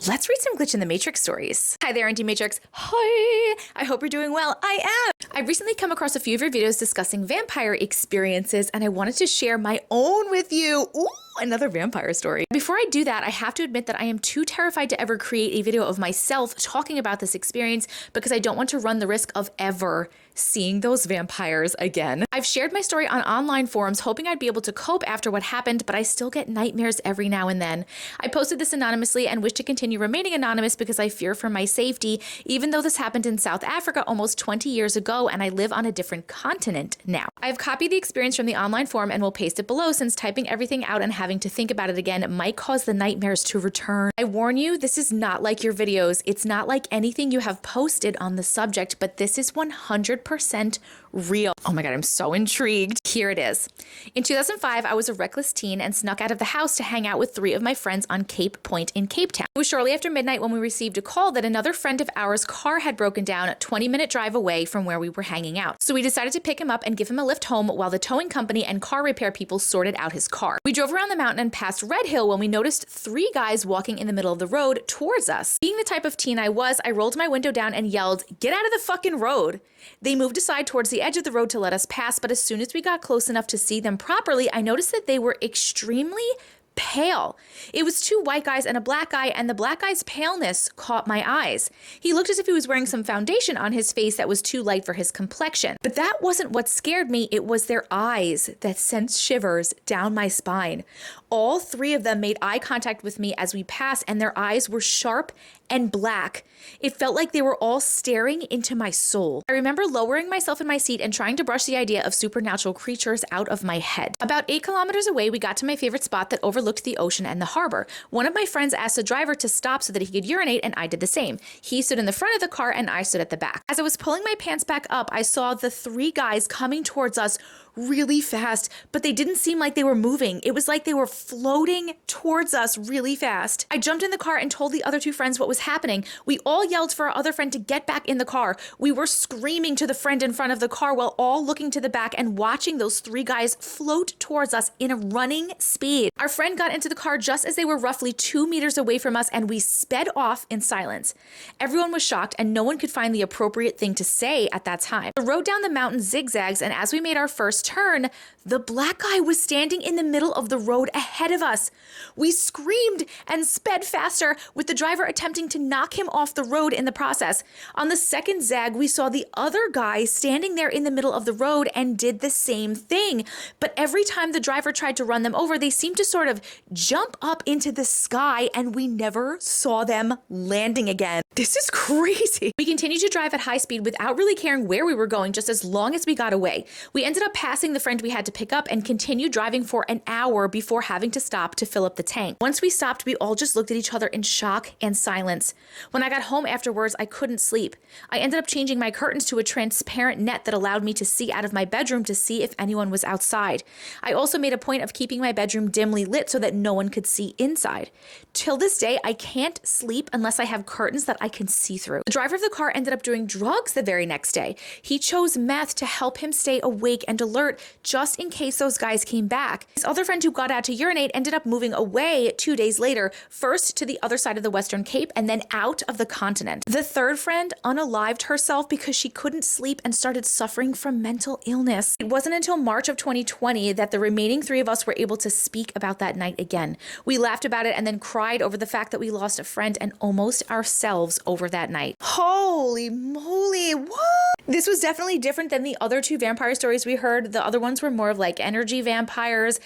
Let's read some Glitch in the Matrix stories. Hi there, Auntie Matrix. Hi! I hope you're doing well. I am! I've recently come across a few of your videos discussing vampire experiences, and I wanted to share my own with you. Ooh, another vampire story. Before I do that, I have to admit that I am too terrified to ever create a video of myself talking about this experience because I don't want to run the risk of ever seeing those vampires again. I've shared my story on online forums hoping I'd be able to cope after what happened, but I still get nightmares every now and then. I posted this anonymously and wish to continue remaining anonymous because I fear for my safety, even though this happened in South Africa almost 20 years ago and I live on a different continent now. I've copied the experience from the online forum and will paste it below since typing everything out and having to think about it again might cause the nightmares to return. I warn you, this is not like your videos. It's not like anything you have posted on the subject, but this is 100% real. Oh my God, I'm so intrigued. Here it is. In 2005, I was a reckless teen and snuck out of the house to hang out with 3 of my friends on Cape Point in Cape Town. It was shortly after midnight when we received a call that another friend of ours' car had broken down a 20-minute drive away from where we were hanging out. So we decided to pick him up and give him a lift home while the towing company and car repair people sorted out his car. We drove around the mountain and past Red Hill when we noticed 3 guys walking in the middle of the road towards us. Being the type of teen I was, I rolled my window down and yelled, "Get out of the fucking road!" They moved aside towards the edge of the road to let us pass, but as soon as we got close enough to see them properly, I noticed that they were extremely pale. It was 2 white guys and a black guy, and the black guy's paleness caught my eyes. He looked as if he was wearing some foundation on his face that was too light for his complexion. But that wasn't what scared me, it was their eyes that sent shivers down my spine. All 3 of them made eye contact with me as we passed, and their eyes were sharp and black. It felt like they were all staring into my soul. I remember lowering myself in my seat and trying to brush the idea of supernatural creatures out of my head. About 8 kilometers away, we got to my favorite spot that overlooked the ocean and the harbor. One of my friends asked the driver to stop so that he could urinate, and I did the same. He stood in the front of the car and I stood at the back. As I was pulling my pants back up, I saw the 3 guys coming towards us really fast, but they didn't seem like they were moving. It was like they were floating towards us really fast. I jumped in the car and told the other 2 friends what was happening. We all yelled for our other friend to get back in the car. We were screaming to the friend in front of the car while all looking to the back and watching those 3 guys float towards us in a running speed. Our friend got into the car just as they were roughly 2 meters away from us, and we sped off in silence. Everyone was shocked and no one could find the appropriate thing to say at that time. The road down the mountain zigzags, and as we made our first turn, the black guy was standing in the middle of the road ahead of us. We screamed and sped faster, with the driver attempting to knock him off the road in the process. On the second zag, we saw the other guy standing there in the middle of the road and did the same thing. But every time the driver tried to run them over, they seemed to sort of jump up into the sky, and we never saw them landing again. This is crazy. We continued to drive at high speed without really caring where we were going, just as long as we got away. We ended up passing the friend we had to pick up and continued driving for an hour before having to stop to fill up the tank. Once we stopped, we all just looked at each other in shock and silence. When I got home afterwards, I couldn't sleep. I ended up changing my curtains to a transparent net that allowed me to see out of my bedroom to see if anyone was outside. I also made a point of keeping my bedroom dimly lit so that no one could see inside. Till this day, I can't sleep unless I have curtains that I can see through. The driver of the car ended up doing drugs the very next day. He chose meth to help him stay awake and alert just in case those guys came back. His other friend who got out to urinate ended up moving away 2 days later, first to the other side of the Western Cape and then out of the continent. The third friend unalived herself because she couldn't sleep and started suffering from mental illness. It wasn't until March of 2020 that the remaining 3 of us were able to speak about that night again. We laughed about it and then cried over the fact that we lost a friend and almost ourselves over that night. Holy moly, what? This was definitely different than the other 2 vampire stories we heard. The other ones were more of like energy vampires.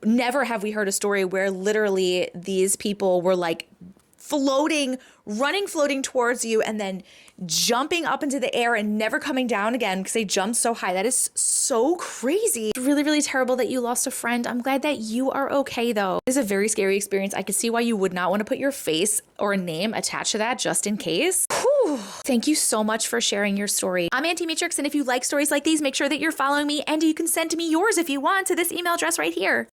Never have we heard a story where literally these people were like floating towards you and then jumping up into the air and never coming down again because they jumped so high. That is so crazy. It's really, really terrible that you lost a friend. I'm glad that you are okay though. It's a very scary experience. I could see why you would not want to put your face or a name attached to that just in case. Whew. Thank you so much for sharing your story. I'm Auntie Matrix, and if you like stories like these, make sure that you're following me, and you can send me yours if you want to this email address right here.